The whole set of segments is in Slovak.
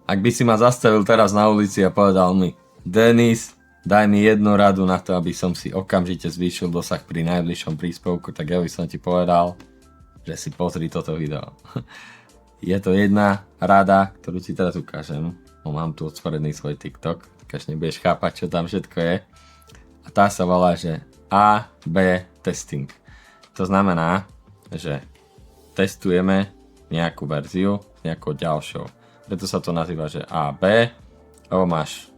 Ak by si ma zastavil teraz na ulici a povedal mi: Denis, daj mi jednu radu na to, aby som si okamžite zvýšil dosah pri najbližšom príspevku, tak ja by som ti povedal, že si pozri toto video. Je to jedna rada, ktorú ti teraz ukážem. Mám tu otvorený svoj TikTok, tak až nebudeš chápať, čo tam všetko je. A tá sa volá, že A/B testing. To znamená, že testujeme nejakú verziu nejakou ďalšou. Preto sa to nazýva, že A/B, lebo máš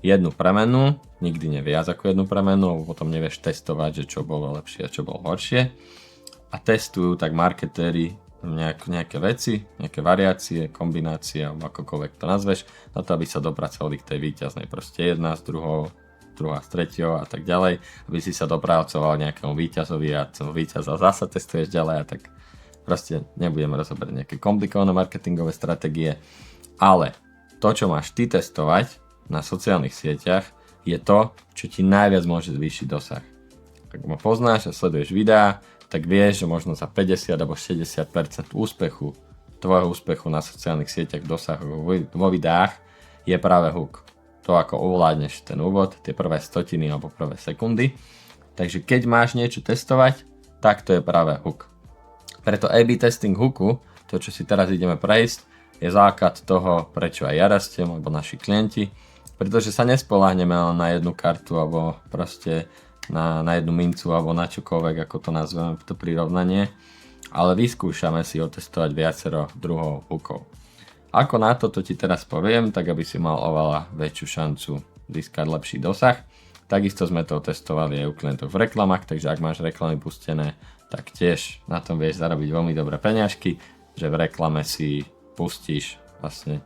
jednu premenu, nikdy nie viac ako jednu premenu, lebo potom nevieš testovať, že čo bolo lepšie a čo bolo horšie. A testujú tak marketéri nejaké veci, nejaké variácie, kombinácie, alebo akokoľvek to nazveš, na to, aby sa dopracovali k tej víťaznej. Proste jedna s druhou, druhá s treťou a tak ďalej, aby si sa dopracoval nejakému víťazovi a toho víťaza zasa testuješ ďalej a tak. Proste nebudeme rozoberať nejaké komplikované marketingové stratégie, ale to, čo máš ty testovať na sociálnych sieťach, je to, čo ti najviac môže zvýšiť dosah. Ak ma poznáš a sleduješ videá, tak vieš, že možno za 50 alebo 60% úspechu, tvojho úspechu na sociálnych sieťach dosahu vo videách je práve hook. To, ako ovládneš ten úvod, tie prvé stotiny alebo prvé sekundy. Takže keď máš niečo testovať, tak to je práve hook. Preto A/B testing hooku, to čo si teraz ideme prejsť, je základ toho, prečo aj ja rastiem, alebo naši klienti, pretože sa nespoľahneme len na jednu kartu, alebo proste na jednu mincu, alebo na čokoľvek, ako to nazveme, to prirovnanie, ale vyskúšame si otestovať viacero druhov hookov. Ako na to ti teraz poviem, tak aby si mal oveľa väčšiu šancu získať lepší dosah. Takisto sme to testovali aj u klientov v reklamách, takže ak máš reklamy pustené, tak tiež na tom vieš zarobiť veľmi dobré peňažky, že v reklame si pustíš vlastne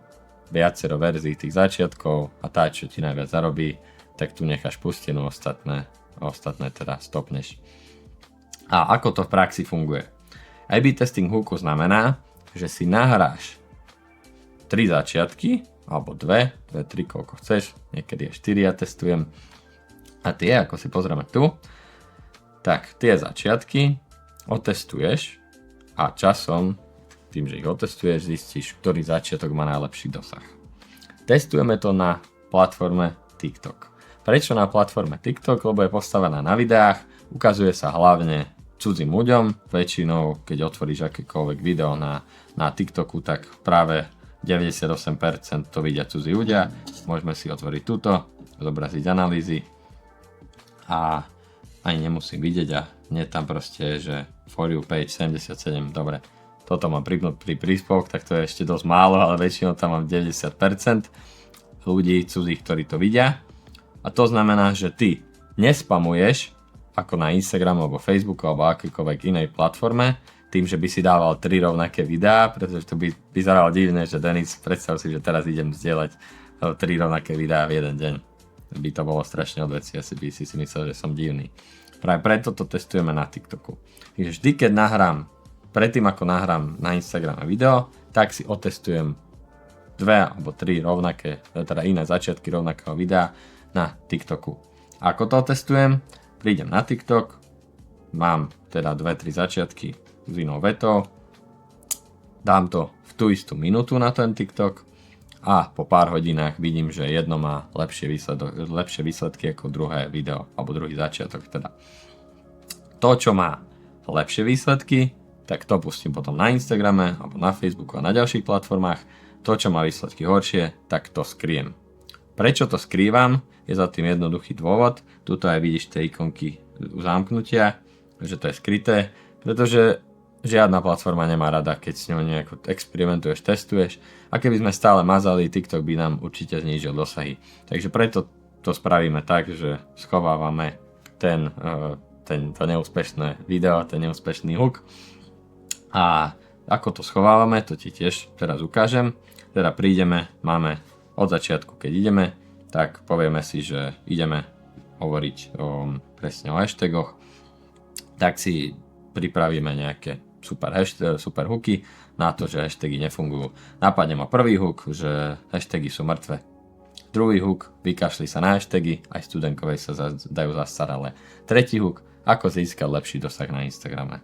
viacero verzií tých začiatkov a tá, čo ti najviac zarobí, tak tu necháš pustenú, ostatné teda stopneš. A ako to v praxi funguje? A/B testing hooku znamená, že si nahráš 3 začiatky, alebo 2, 3, koľko chceš, niekedy aj 4 ja testujem. A tie, ako si pozrieme tu, tak tie začiatky otestuješ a časom, tým, že ich otestuješ, zistíš, ktorý začiatok má najlepší dosah. Testujeme to na platforme TikTok. Prečo na platforme TikTok? Lebo je postavená na videách, ukazuje sa hlavne cudzím ľuďom. Väčšinou, keď otvoríš akékoľvek video na TikToku, tak práve 98% to vidia cudzí ľudia. Môžeme si otvoriť túto, zobraziť analýzy a ani nemusím vidieť a nie tam proste, že for you page 77, dobre. Toto mám pripnúť pri príspevok, tak to je ešte dosť málo, ale väčšinou tam mám 90% ľudí cudzích, ktorí to vidia. A to znamená, že ty nespamuješ ako na Instagram alebo Facebooku alebo akékoľvek inej platforme tým, že by si dával 3 rovnaké videá, pretože to by vyzeralo divne, že Denis, predstav si, že teraz idem zdieľať 3 rovnaké videá v jeden deň. By to bolo strašne odveci, asi by si myslel, že som divný. Práve preto to testujeme na TikToku. Takže vždy, keď predtým ako nahrám na Instagrame video, tak si otestujem 2 alebo 3 rovnaké, teda iné začiatky rovnakého videa na TikToku. Ako to testujem? Prídem na TikTok, mám teda 2-3 začiatky s inou vetou, dám to v tú istú minútu na ten TikTok a po pár hodinách vidím, že jedno má lepšie výsledky ako druhé video, alebo druhý začiatok teda. To, čo má lepšie výsledky, tak to pustím potom na Instagrame, alebo na Facebooku a na ďalších platformách. To, čo má výsledky horšie, tak to skriem. Prečo to skrývam? Je za tým jednoduchý dôvod. Tuto aj vidíš tie ikonky zamknutia, že to je skryté, pretože žiadna platforma nemá rada, keď s ňou nejako experimentuješ, testuješ. A keby sme stále mazali, TikTok by nám určite znížil dosahy. Takže preto to spravíme tak, že schovávame to neúspešné video, ten neúspešný hook. A ako to schovávame, to ti tiež teraz ukážem. Teda máme od začiatku, keď ideme, tak povieme si, že ideme hovoriť presne o hashtagoch. Tak si pripravíme nejaké super hooky na to, že hashtagy nefungujú. Napadne ma prvý hook, že hashtagy sú mŕtve. Druhý hook, vykašli sa na hashtagy, aj studentkovej sa dajú zastaralé. Tretí hook, ako získať lepší dosah na Instagrame.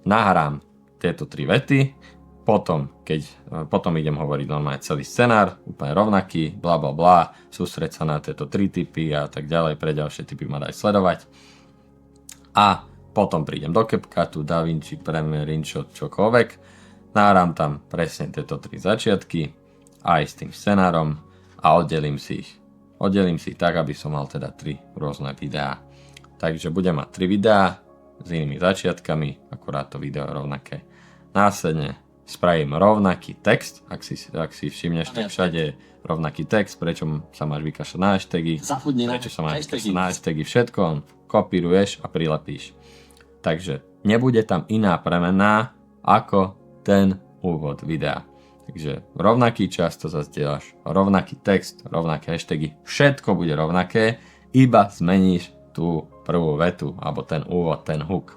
Nahrám tieto 3 vety, Potom idem hovoriť normálne celý scenár, úplne rovnaký, bla bla bla, sústreď sa na tieto 3 typy a tak ďalej, pre ďalšie typy ma daj sledovať. A potom prídem do CapCutu, DaVinci, Premiere, InShot, čokoľvek, nahrám tam presne tieto 3 začiatky, aj s tým scenárom a oddelím si ich tak, aby som mal teda 3 rôzne videá. Takže budem mať 3 videá s inými začiatkami, akurát to video je rovnaké. Následne spravím rovnaký text, ak si všimneš, tak všade je rovnaký text, prečo sa máš vykašľať na hashtagy, prečo sa máš vykašľať na hashtagy, všetko kopíruješ a prilepíš. Takže nebude tam iná premenná ako ten úvod videa. Takže rovnaký čas to zazdieľaš, rovnaký text, rovnaké hashtagy, všetko bude rovnaké, iba zmeníš tú prvú vetu, alebo ten úvod, ten hook.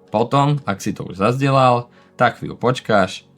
Potom, ak si to už zazdieľal, tak chvíľu počkáš.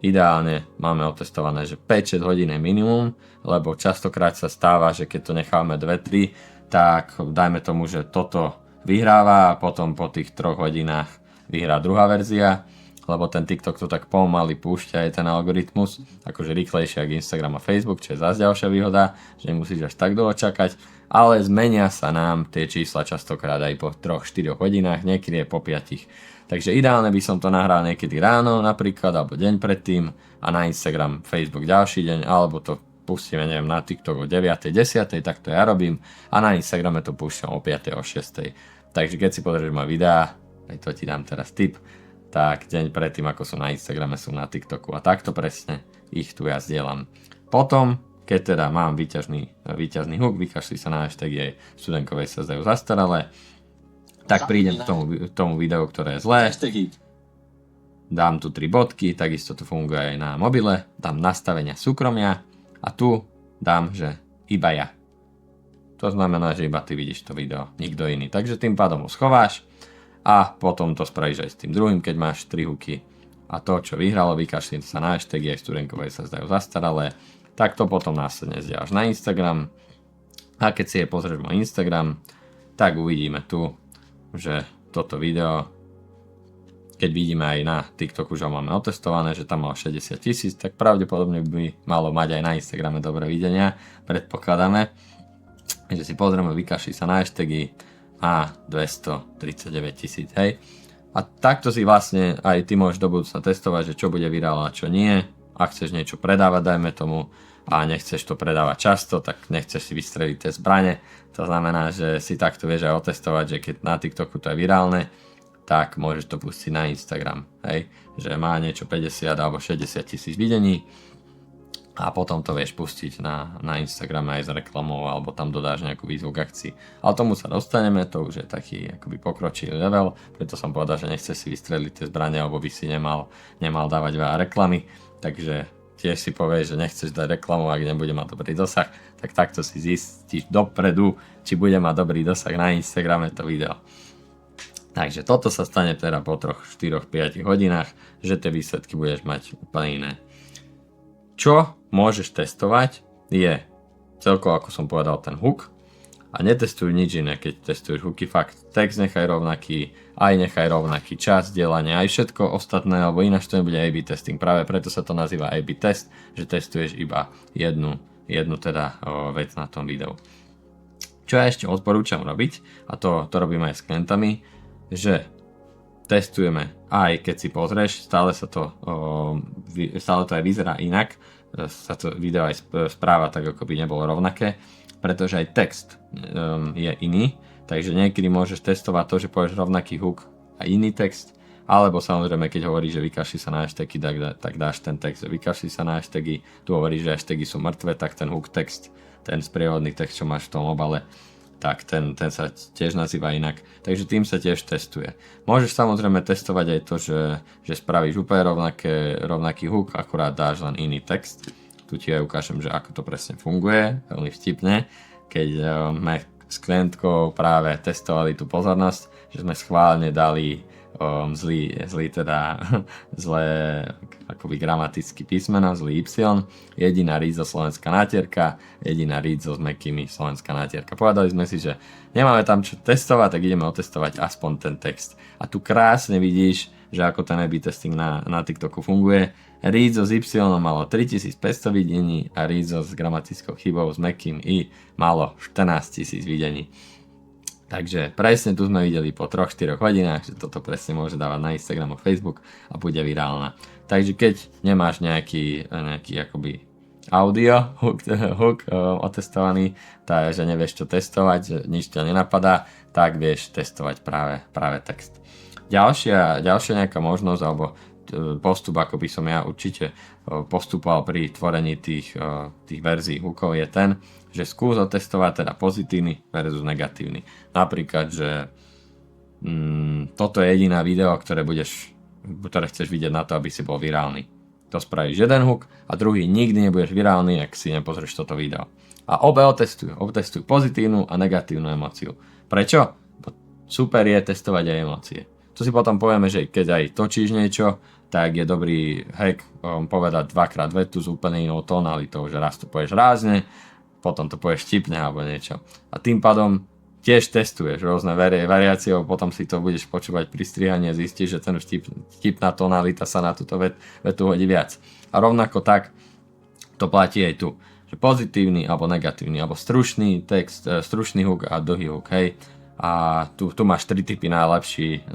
Ideálne máme otestované, že 5-6 hodín je minimum, lebo častokrát sa stáva, že keď to necháme 2-3, tak dajme tomu, že toto vyhráva a potom po tých 3 hodinách vyhrá druhá verzia, lebo ten TikTok to tak pomaly púšťa aj ten algoritmus, akože rýchlejšie ako Instagram a Facebook, čo je zase ďalšia výhoda, že nemusíš až tak dlho čakať, ale zmenia sa nám tie čísla častokrát aj po 3-4 hodinách, niekedy je po 5. Takže ideálne by som to nahral niekedy ráno napríklad, alebo deň predtým a na Instagram, Facebook ďalší deň, alebo to pustíme, neviem, na TikTok o 9, 10, tak to ja robím a na Instagrame to púšťam o 5, o 6. Takže keď si pozrieš moje videá, aj to ti dám teraz tip, tak deň predtým, ako sú na Instagrame, sú na TikToku a takto presne ich tu ja zdieľam. Potom, keď teda mám víťazný hook, vykašli sa na hashtagy aj Studenkovej sa zdajú zastaralé, tak prídem k tomu videu, ktoré je zlé, dám tu 3 bodky, takisto to funguje aj na mobile, dám nastavenia súkromia a tu dám, že iba ja. To znamená, že iba ty vidíš to video, nikto iný. Takže tým pádom ho schováš a potom to spravíš aj s tým druhým, keď máš 3 hooky a to, čo vyhralo, vykašli sa na hashtagy aj Studenkovej sa zdajú zastaralé, tak to potom následne zdieľaš na Instagram a keď si pozrieš môj Instagram, tak uvidíme tu, že toto video, keď vidíme aj na TikToku, že ho máme otestované, že tam mal 60 000, tak pravdepodobne by malo mať aj na Instagrame dobré videnia, predpokladáme, že si pozrieme, vykašli sa na hashtagy a 239 000, hej. A takto si vlastne aj ty môžeš do budúcna testovať, že čo bude virálne a čo nie. Ak chceš niečo predávať, dajme tomu, a nechceš to predávať často, tak nechceš si vystreliť tie zbrane. To znamená, že si takto vieš aj otestovať, že keď na TikToku to je virálne, tak môžeš to pustiť na Instagram, hej. Že má niečo 50 alebo 60 000 videní a potom to vieš pustiť na Instagrame aj s reklamou alebo tam dodáš nejakú výzvu k akcii. Ale tomu sa dostaneme, to už je taký akoby pokročilý level, preto som povedal, že nechceš si vystreliť tie zbrane, alebo by si nemal dávať veľa reklamy, takže tiež si povieš, že nechceš dať reklamu, ak nebude mať dobrý dosah, tak takto si zistíš dopredu, či bude mať dobrý dosah na Instagrame to video. Takže toto sa stane teda po 3, 4, 5 hodinách, že tie výsledky budeš mať úplne iné. Čo môžeš testovať je celkovo, ako som povedal, ten hook a netestuj nič iné, keď testuješ hooky, fakt text nechaj rovnaký, aj nechaj rovnaký čas delania, aj všetko ostatné, alebo ináč to nebude A/B testing, práve preto sa to nazýva A/B test, že testuješ iba jednu teda vec na tom videu. Čo ja ešte odporúčam robiť, a to robíme aj s klientami, že testujeme, aj keď si pozrieš, stále to aj vyzerá inak, sa to video aj správa tak, ako by nebolo rovnaké, pretože aj text je iný, takže niekedy môžeš testovať to, že povieš rovnaký hook a iný text, alebo samozrejme, keď hovoríš, že vykašli sa na hashtagy, tak dáš ten text, že vykašli sa na hashtagy, tu hovoríš, že hashtagy sú mŕtve, tak ten hook text, ten sprievodný text, čo máš v tom obale, tak ten sa tiež nazýva inak, takže tým sa tiež testuje. Môžeš samozrejme testovať aj to, že spravíš úplne rovnaký hook, akurát dáš len iný text. Tu ti aj ukážem, že ako to presne funguje, veľmi vtipne, keď sme s klientkou práve testovali tú pozornosť, že sme schválne dali zlý teda zlé akoby gramatický písmeno, zlý Y, jediná rídzo slovenská nátierka, jediná rídzo s mäkkými slovenská nátierka. Povedali sme si, že nemáme tam čo testovať, tak ideme otestovať aspoň ten text. A tu krásne vidíš, že ako ten A/B testing na TikToku funguje. Rídzo s Y malo 3500 videní a rídzo s gramatickou chybou s mäkkým I malo 14 000 videní. Takže presne tu sme videli po 3-4 hodinách, že toto presne môže dávať na Instagram a Facebook a bude virálna. Takže keď nemáš nejaký akoby audio hook otestovaný, takže nevieš čo testovať, že nič ťa nenapadá, tak vieš testovať práve text. Ďalšia nejaká možnosť alebo postup, ako by som ja určite postupoval pri tvorení tých verzií hookov je ten, že skús otestovať teda pozitívny versus negatívny. Napríklad, že toto je jediná video, ktoré chceš vidieť na to, aby si bol virálny. To spravíš jeden hook a druhý nikdy nebudeš virálny, ak si nepozrieš toto video. A obe otestuj pozitívnu a negatívnu emóciu. Prečo? Bo super je testovať aj emócie. To si potom povieme, že keď aj točíš niečo, tak je dobrý hack povedať dvakrát vetu s úplne inou tonalitou, že raz to povieš rázne, potom to povieš vtipne alebo niečo. A tým pádom tiež testuješ rôzne variácie, potom si to budeš počúvať pri strihaní a zistíš, že ten vtipná tonalita sa na túto vetu hodí viac. A rovnako tak to platí aj tu, že pozitívny alebo negatívny, alebo stručný text, stručný hook a dlhý hook, hej. A tu máš 3 typy na lepšie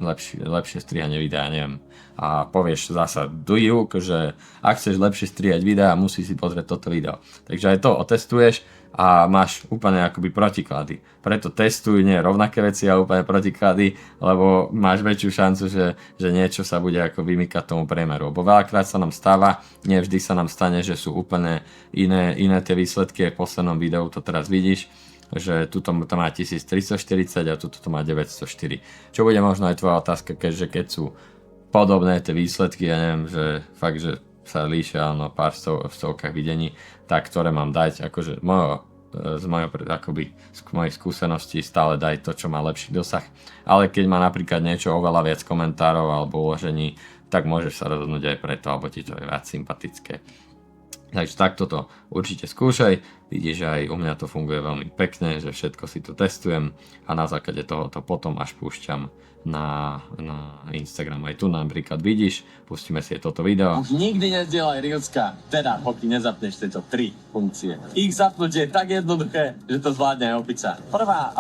strihanie videa, neviem. A povieš zasa dlhý hook, že ak chceš lepšie strihať videa, musíš si pozrieť toto video. Takže aj to otestuješ a máš úplne akoby protiklady. Preto testuj nie rovnaké veci, ale úplne protiklady, lebo máš väčšiu šancu, že niečo sa bude ako vymykať tomu priemeru. Lebo veľakrát sa nám stáva, nie vždy sa nám stane, že sú úplne iné tie výsledky. V poslednom videu to teraz vidíš, že tuto to má 1340 a tuto to má 904. Čo bude možno aj tvoja otázka, keďže keď sú podobné tie výsledky, ja neviem, že fakt, že sa líšia na pár stovkách videní, tak ktoré mám dať, akože z mojej skúsenosti stále daj to, čo má lepší dosah. Ale keď má napríklad niečo oveľa viac komentárov alebo uložení, tak môžeš sa rozhodnúť aj preto, alebo ti to je viac sympatické. Takže takto to určite skúšaj, vidíš, že aj u mňa to funguje veľmi pekne, že všetko si tu testujem a na základe toho to potom až púšťam na Instagram. Aj tu napríklad vidíš, pustíme si toto video. Už nikdy nezdieľaj Reelska, teda pokiaľ nezapneš tieto 3 funkcie. Ich zapnutie je tak jednoduché, že to zvládne aj opica. Prvá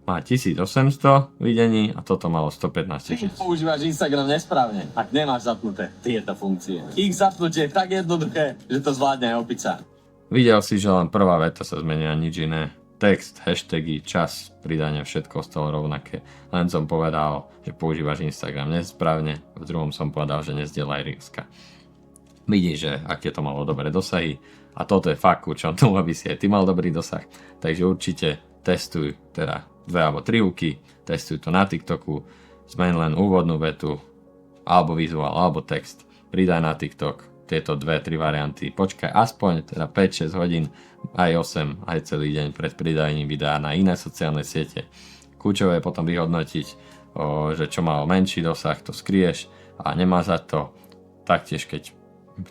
má 1800 videní a toto malo 115 000. Používaš Instagram nesprávne, ak nemáš zapnuté tieto funkcie. Ich zapnutie je tak jednoduché, že to zvládne aj opica. Videl si, že len prvá veta sa zmenia, nič iné. Text, hashtagy, čas, pridanie, všetko ostalo rovnaké. Len som povedal, že používaš Instagram nesprávne, v druhom som povedal, že nezdieľaj Reelska. Vidíš, že aké to malo dobré dosahy a toto je fakt kľúčom tomu, aby si aj ty mal dobrý dosah. Takže určite testuj teda 2 alebo 3 hooky, testuj to na TikToku, zmeň len úvodnú vetu, alebo vizuál, alebo text, pridaj na TikTok tieto 2-3 varianty, počkaj aspoň teda 5-6 hodín, aj 8, aj celý deň pred pridaním videa na iné sociálne siete. Kľúčové je potom vyhodnotiť, že čo malo menší dosah, to skrieš a nemá za to. Taktiež keď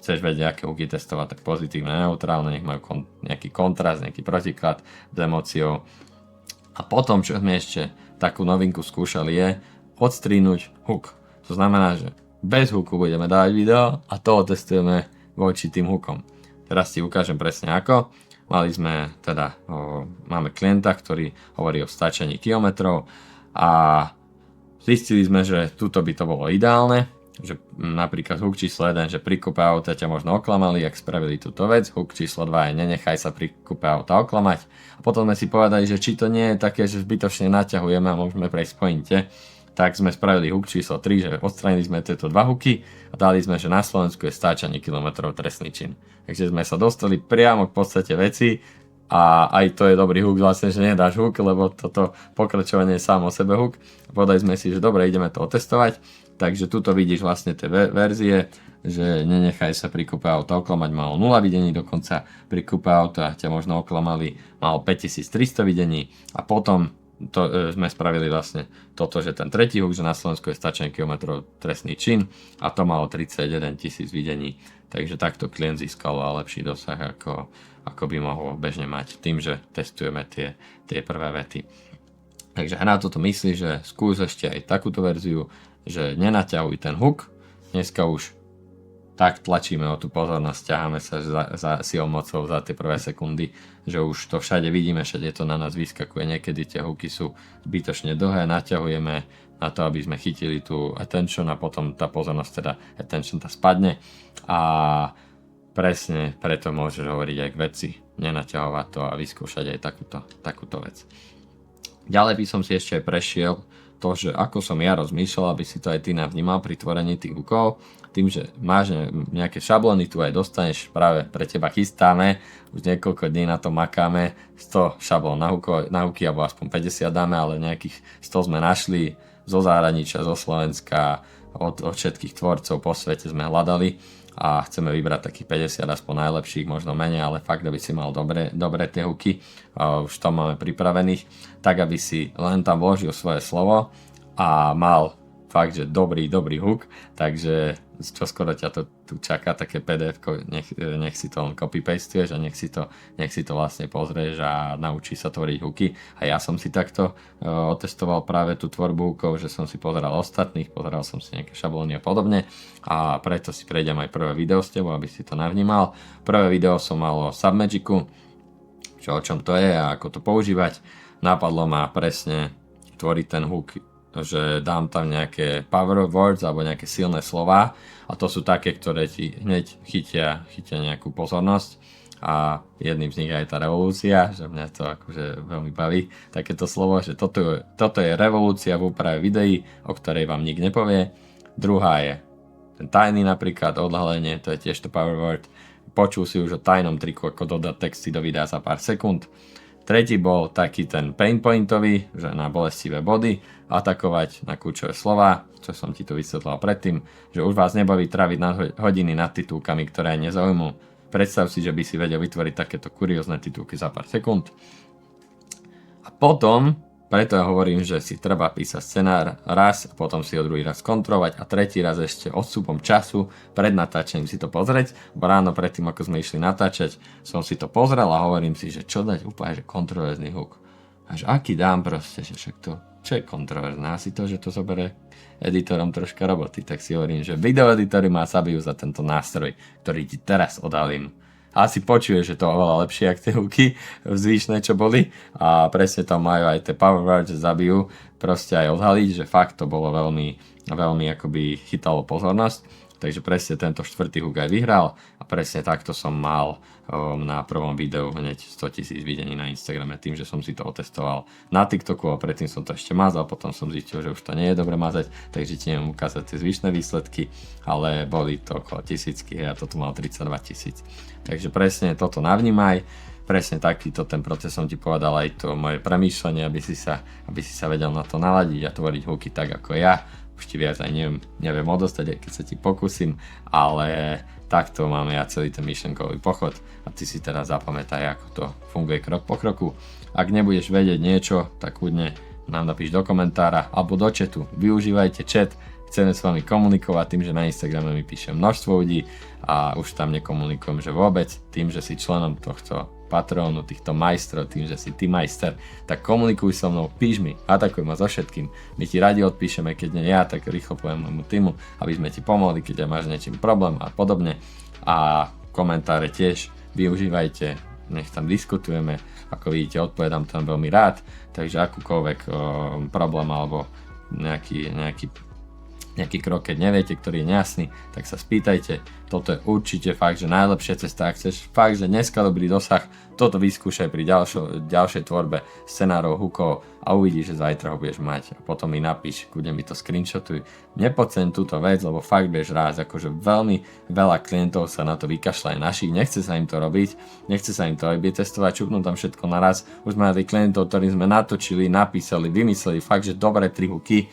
chceš vedieť, aké hooky testovať, tak pozitívne, neutrálne, nech majú nejaký kontrast, nejaký protiklad s emóciou. A potom, čo sme ešte takú novinku skúšali, je odstrihnúť hook. To znamená, že bez hooku budeme dávať video a to otestujeme voči tým hookom. Teraz ti ukážem presne ako. Máme klienta, ktorý hovorí o stáčaní kilometrov a zistili sme, že tuto by to bolo ideálne, že napríklad hook číslo 1, že pri kúpe auta ťa možno oklamali, ak spravili túto vec. Hook číslo 2 je nenechaj sa pri kúpe auta oklamať. A potom sme si povedali, že či to nie je také, že zbytočne naťahujeme a môžeme prejsť po inte, tak sme spravili hook číslo 3, že odstranili sme tieto 2 hooky a dali sme, že na Slovensku je stáčanie kilometrov trestný čin. Takže sme sa dostali priamo k podstate veci a aj to je dobrý hook vlastne, že nedáš hook, lebo toto pokračovanie je sám o sebe hook. Povedali sme si, že dobre, ideme to otestovať. Takže tuto vidíš vlastne tie verzie, že nenechaj sa pri kúpe auta oklamať, malo 0 videní, dokonca pri kúpe auta ťa možno oklamali, malo 5300 videní a potom sme spravili vlastne toto, že ten tretí hook, že na Slovensku je stačenie kilometrov trestný čin a to malo 31 000 videní. Takže takto klient získal lepší dosah, ako by mohol bežne mať tým, že testujeme tie prvé vety. Takže na toto myslí, že skús ešte aj takúto verziu, že nenaťahuj ten hook. Dneska už tak tlačíme o tú pozornosť, ťaháme sa za silou mocou za tie prvé sekundy, že už to všade vidíme, všade to na nás vyskakuje. Niekedy tie hooky sú zbytočne dlhé, naťahujeme na to, aby sme chytili tú attention a potom tá pozornosť, teda attention tá spadne a presne preto môžeš hovoriť aj k veci, nenaťahovať to a vyskúšať aj takúto vec. Ďalej by som si ešte aj prešiel to, že ako som ja rozmýšľal, aby si to aj ty navnímal pri tvorení tých hookov, tým, že máš nejaké šablóny, tu aj dostaneš, práve pre teba chystáme, už niekoľko dní na to makáme, 100 šablón na hooky, alebo aspoň 50 dáme, ale nejakých 100 sme našli zo zahraničia, zo Slovenska, od všetkých tvorcov po svete sme hľadali a chceme vybrať takých 50 aspoň najlepších, možno menej, ale fakt, aby si mal dobre tie hooky, už to máme pripravených, tak aby si len tam vložil svoje slovo a mal fakt, že dobrý hook, takže čoskoro ťa to tu čaká, také PDF-ko, nech si to len copy-pastuješ a nech si to vlastne pozrieš a naučí sa tvoriť hooky. A ja som si takto otestoval práve tú tvorbu hookov, že som si pozeral ostatných, pozeral som si nejaké šablóny a podobne a preto si prejdem aj prvé video s tebou, aby si to navnímal. Prvé video som mal o Submagicu, o čom to je a ako to používať. Napadlo ma presne tvoriť ten hook, že dám tam nejaké power words alebo nejaké silné slová a to sú také, ktoré ti hneď chytia nejakú pozornosť a jedným z nich je aj tá revolúcia, že mňa to akože veľmi baví takéto slovo, že toto je revolúcia v úprave videí, o ktorej vám nik nepovie. Druhá je ten tajný napríklad, odhalenie, to je tiež to power word. Počul si už o tajnom triku, ako dodať texty do videa za pár sekúnd. Tretí bol taký ten painpointový, že na bolestivé body, atakovať na kľúčové slová, čo som ti tu vysvetlal predtým, že už vás nebaví tráviť na hodiny nad titulkami, ktoré nezaujímu. Predstav si, že by si vedel vytvoriť takéto kuriózne titulky za pár sekúnd. A potom, preto ja hovorím, že si treba písať scenár raz, a potom si ho druhý raz kontrolovať a tretí raz ešte odstupom času pred natáčaním si to pozrieť, bo ráno predtým, ako sme išli natáčať, som si to pozrel a hovorím si, že čo dať úplne, že kontroverzný hook. Až aký dám proste, že však to, čo je kontroverzné, asi to, že to zoberie editorom troška roboty, tak si hovorím, že videoeditory ma zabijú za tento nástroj, ktorý ti teraz odhalím. Asi počuješ, že to oveľa lepšie, ako tie hooky zvyšné, čo boli a presne tam majú aj tie power words, že zabijú, proste aj odhaliť, že fakt to bolo veľmi akoby chytalo pozornosť. Takže presne tento štvrtý hook aj vyhral a presne takto som mal na prvom videu hneď 100 000 videní na Instagrame tým, že som si to otestoval na TikToku a predtým som to ešte mazal, potom som zistil, že už to nie je dobre mazať, takže ti neviem ukázať tie zvyšné výsledky, ale boli to okolo 1000 a toto mal 32 000. Takže presne toto navnímaj, presne takýto ten proces som ti povedal aj to moje premýšľanie, aby si sa vedel na to naladiť a tvoriť hooky tak ako ja. Už ti viac aj neviem odostať, aj keď sa ti pokúsim, ale takto mám ja celý ten myšlenkový pochod a ty si teraz zapamätaj, ako to funguje krok po kroku. Ak nebudeš vedieť niečo, tak kľudne nám napíš do komentára alebo do chatu. Využívajte chat, chceme s vami komunikovať tým, že na Instagrame mi píše množstvo ľudí a už tam nekomunikujem, že vôbec tým, že si členom tohto patrónu, týchto majstrov, tým, že si ty majster, tak komunikuj so mnou, píš mi, atakuj ma so všetkým. My ti radi odpíšeme, keď nie ja, tak rýchlo poviem môjmu týmu, aby sme ti pomohli, keď máš niečím problém a podobne. A komentáre tiež využívajte, nech tam diskutujeme, ako vidíte, odpovedám tam veľmi rád, takže akúkoľvek problém alebo nejaký krok, keď neviete, ktorý je nejasný, tak sa spýtajte. Toto je určite fakt, že najlepšia cesta, ak chceš fakt, že dneska dobrý dosah, toto vyskúšaj pri ďalšej tvorbe scenárov, hookov a uvidíš, že zajtra ho budeš mať a potom mi napíš, kľudne mi to screenshotuj. Nepodceň túto vec, lebo fakt budeš rád, akože veľmi veľa klientov sa na to vykašľa aj našich, nechce sa im to robiť, nechce sa im to aj testovať, čupnú tam všetko naraz. Už sme mali klientov, ktorým sme natočili, napísali, vymysleli fakt, že dobré 3 hooky,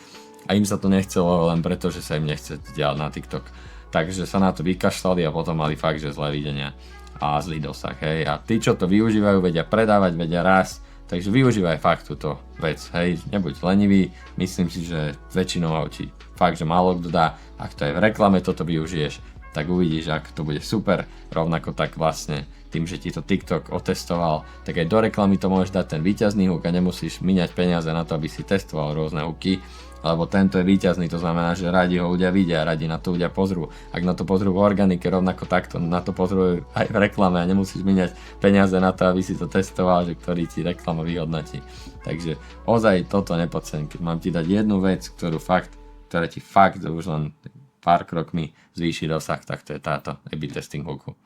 a im sa to nechcelo len preto, že sa im nechce diať na TikTok. Takže sa na to vykašľali a potom mali fakt, že zlé videnia a zlý dosah. Hej. A tí, čo to využívajú, vedia predávať, vedia rásť, Takže využívaj fakt túto vec, hej, nebuď lenivý, myslím si, že väčšinou ti fakt, že málo kto dá, ak to aj v reklame toto využiješ, tak uvidíš, ak to bude super, rovnako tak vlastne tým, že ti to TikTok otestoval, tak aj do reklamy to môžeš dať ten víťazný hook a nemusíš míňať peniaze na to, aby si testoval rôzne hooky, lebo tento je víťazný, to znamená, že radi ho ľudia vidia, radi na to ľudia pozrú. Ak na to pozrú v organike, rovnako takto na to pozrú aj v reklame a nemusíš míňať peniaze na to, aby si to testoval, že ktorý ti reklama vyhodnotí. Takže ozaj toto nepodceň, keď mám ti dať jednu vec, ktorá ti fakt už len pár krokmi zvýši dosah, tak to je táto A/B testing hooku.